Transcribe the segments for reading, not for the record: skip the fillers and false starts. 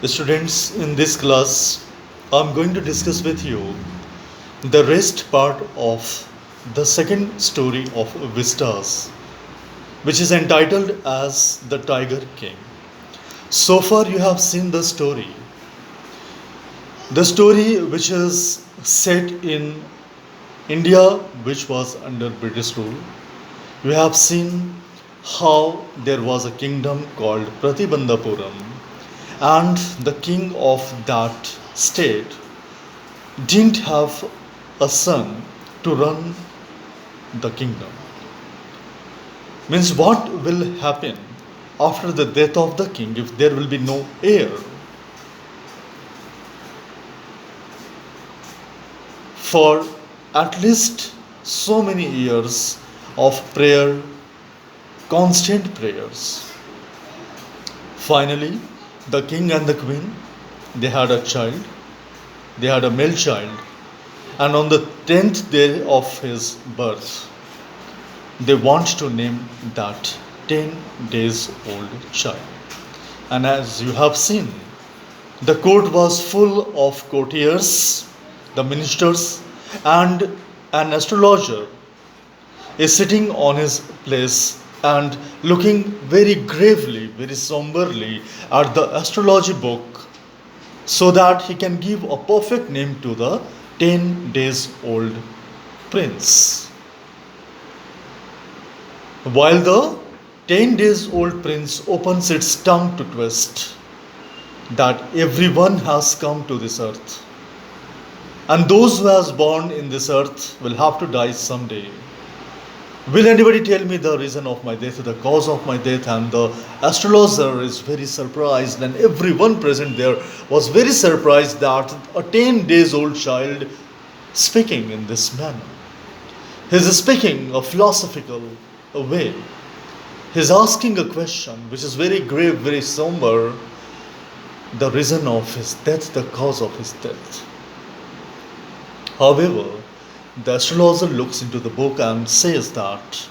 Students, in this class, I'm going to discuss with you the rest part of the second story of Vistas, which is entitled as The Tiger King. So far, you have seen the story which is set in India, which was under British rule. You have seen how there was a kingdom called Pratibandhapuram, and the king of that state didn't have a son to run the kingdom. Means what will happen after the death of the king if there will be no heir? For at least so many years of prayer, constant prayers, finally the king and the queen, they had a child, they had a male child, and on the 10th day of his birth, they want to name that 10 days old child. And as you have seen, the court was full of courtiers, the ministers, and an astrologer is sitting on his place and looking very gravely, very somberly at the astrology book so that he can give a perfect name to the 10 days old prince. While the 10 days old prince opens its tongue to twist that everyone has come to this earth, and those who has born in this earth will have to die someday. Will anybody tell me the reason of my death, the cause of my death? And the astrologer is very surprised, and everyone present there was very surprised that a 10 days old child speaking in this manner. He is speaking a philosophical way. He is asking a question which is very grave, very somber, the reason of his death, the cause of his death. However, the astrologer looks into the book and says that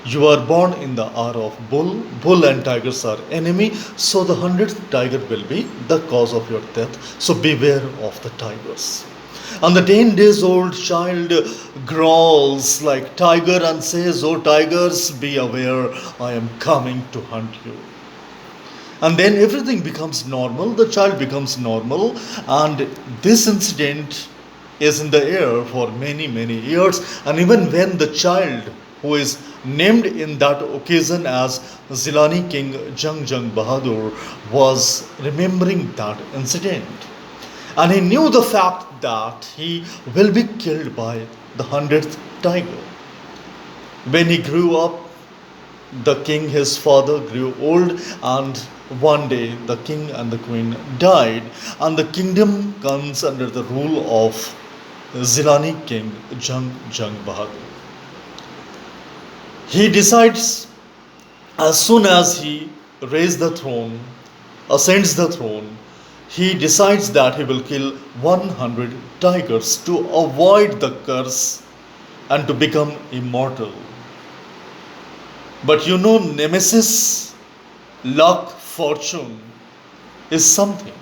you are born in the hour of bull. Bull and tigers are enemy, so the 100th tiger will be the cause of your death. So beware of the tigers. And the 10 days old child growls like tiger and says, "Oh tigers, be aware, I am coming to hunt you." And then everything becomes normal, the child becomes normal, and this incident is in the air for many, many years. And even when the child, who is named in that occasion as Zilani King Jung Jung Bahadur, was remembering that incident, and he knew the fact that he will be killed by the 100th tiger. When he grew up, the king, his father, grew old, and one day the king and the queen died, and the kingdom comes under the rule of Zilani King Jung Jung Bahadur. He decides, as soon as he raised the throne, ascends the throne, he decides that he will kill 100 tigers to avoid the curse and to become immortal. But you know, nemesis, luck, fortune is something.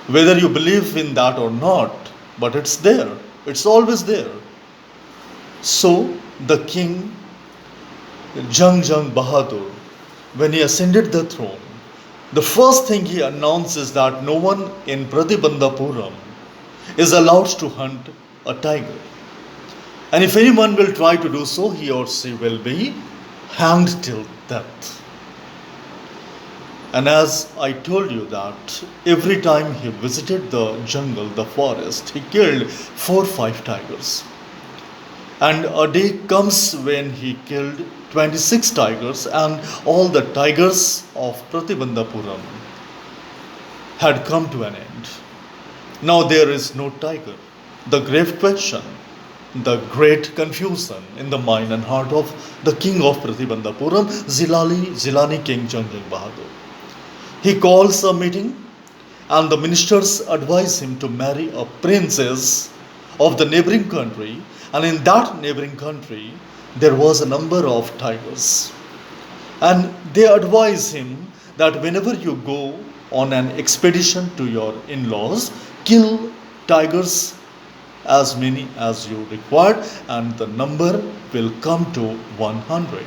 Whether you believe in that or not, but it's there, it's always there. So the king Jung Jung Bahadur, when he ascended the throne, the first thing he announces that no one in Pratibandhapuram is allowed to hunt a tiger. And if anyone will try to do so, he or she will be hanged till death. And as I told you that every time he visited the jungle, the forest, he killed 4 or 5 tigers. And a day comes when he killed 26 tigers, and all the tigers of Pratibandhapuram had come to an end. Now there is no tiger. The grave question, the great confusion in the mind and heart of the king of Pratibandhapuram, Zilani King Jung Jung Bahadur. He calls a meeting, and the ministers advise him to marry a princess of the neighboring country, and in that neighboring country there was a number of tigers. And they advise him that whenever you go on an expedition to your in-laws, kill tigers as many as you require, and the number will come to 100.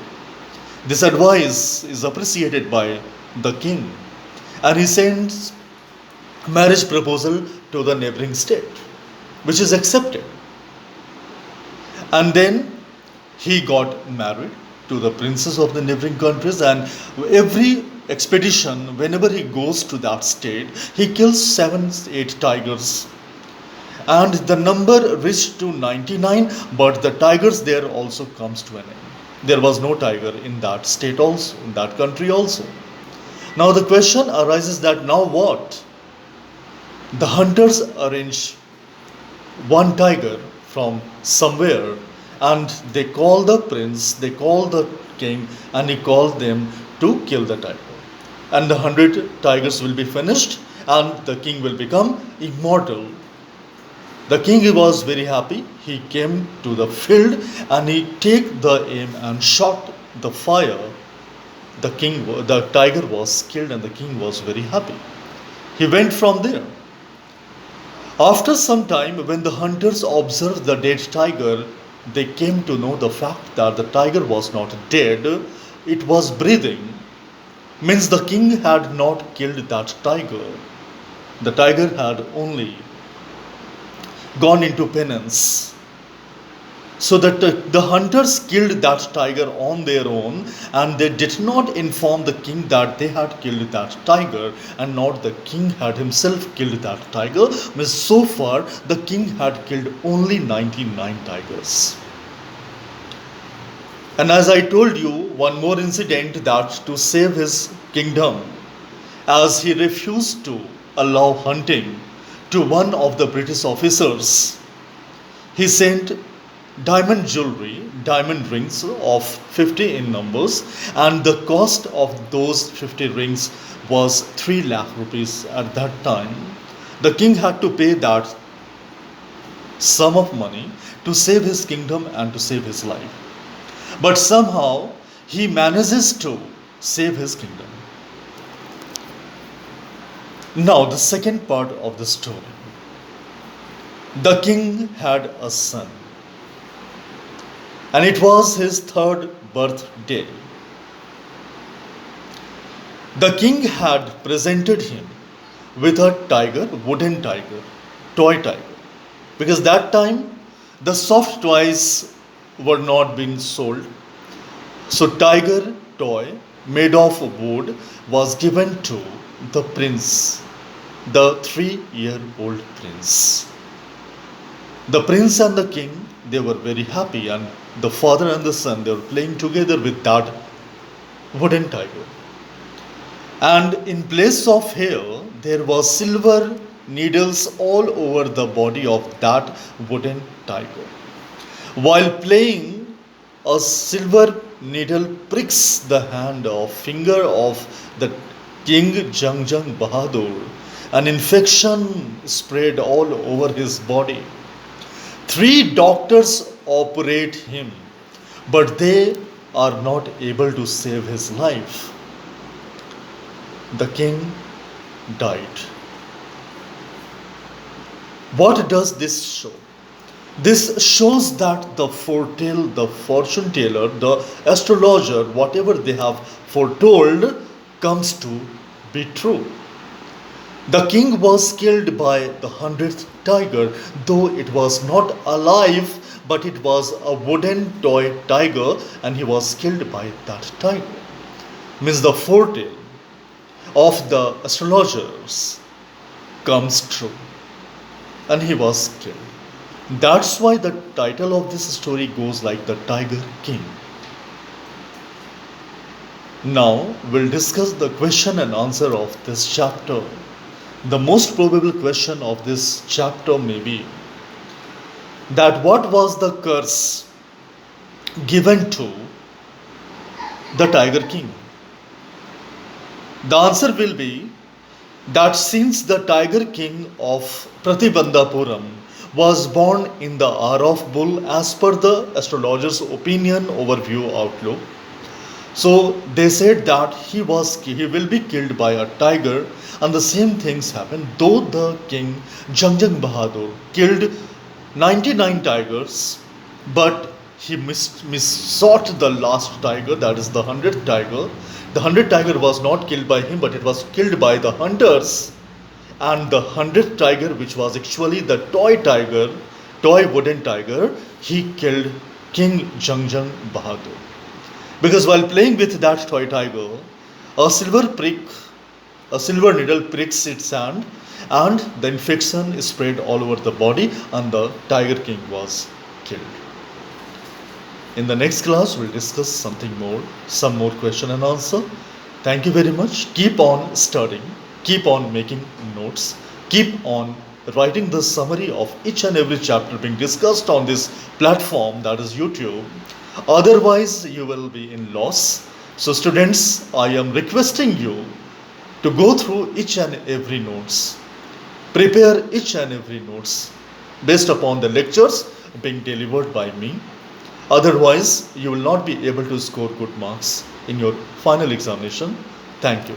This advice is appreciated by the king, and he sends marriage proposal to the neighboring state, which is accepted. And then he got married to the princess of the neighboring countries, and every expedition, whenever he goes to that state, he kills 7 8 tigers, and the number reached to 99, but the tigers there also comes to an end. There was no tiger in that state also, in that country also. Now the question arises that now what? The hunters arrange one tiger from somewhere, and they call the prince, they call the king, and he called them to kill the tiger. And the 100 tigers will be finished, and the king will become immortal. The king was very happy. He came to the field and he take the aim and shot the fire. The tiger was killed, and the king was very happy. He went from there. After some time, when the hunters observed the dead tiger, they came to know the fact that the tiger was not dead, it was breathing. Means the king had not killed that tiger. The tiger had only gone into penance. So that the hunters killed that tiger on their own, and they did not inform the king that they had killed that tiger, and not the king had himself killed that tiger. Means so far the king had killed only 99 tigers. And as I told you, one more incident, that to save his kingdom, as he refused to allow hunting to one of the British officers, he sent diamond jewelry, diamond rings of 50 in numbers, and the cost of those 50 rings was 3 lakh rupees at that time. The king had to pay that sum of money to save his kingdom and to save his life. But somehow he manages to save his kingdom. Now, the second part of the story. The king had a son, and it was his 3rd birthday. The king had presented him with a tiger, wooden tiger, toy tiger, because that time the soft toys were not being sold. So tiger toy made of wood was given to the prince, the 3-year-old prince. The prince and the king, they were very happy, and the father and the son, they were playing together with that wooden tiger. And in place of hair, there was silver needles all over the body of that wooden tiger. While playing, a silver needle pricks the hand or finger of the king Jangjang Bahadur. An infection spread all over his body. 3 doctors operate him, but they are not able to save his life. The king died. What does this show? This shows that the foretell, the fortune teller, the astrologer, whatever they have foretold comes to be true. The king was killed by the 100th tiger, though it was not alive, but it was a wooden toy tiger, and he was killed by that tiger. Means the foretell of the astrologers comes true, and he was killed. That's why the title of this story goes like the Tiger King. Now we'll discuss the question and answer of this chapter. The most probable question of this chapter may be that what was the curse given to the Tiger King? The answer will be that since the Tiger King of Pratibandhapuram was born in the hour of bull as per the astrologer's opinion overview outlook, So they said that he will be killed by a tiger, and the same things happened. Though the king Jangjang Bahadur killed 99 tigers, but he missought the last tiger, that is the 100th tiger. The 100th tiger was not killed by him, but it was killed by the hunters. And the 100th tiger, which was actually the toy tiger, toy wooden tiger, he killed King Jangjang Bahadur. Because while playing with that toy tiger, a silver needle pricks its hand, and the infection is spread all over the body, and the Tiger King was killed. In the next class, we'll discuss something more, some more question and answer. Thank you very much. Keep on studying, keep on making notes, keep on writing the summary of each and every chapter being discussed on this platform, that is YouTube. Otherwise, you will be in loss. So, students, I am requesting you to go through each and every notes, prepare each and every notes based upon the lectures being delivered by me. Otherwise, you will not be able to score good marks in your final examination. Thank you.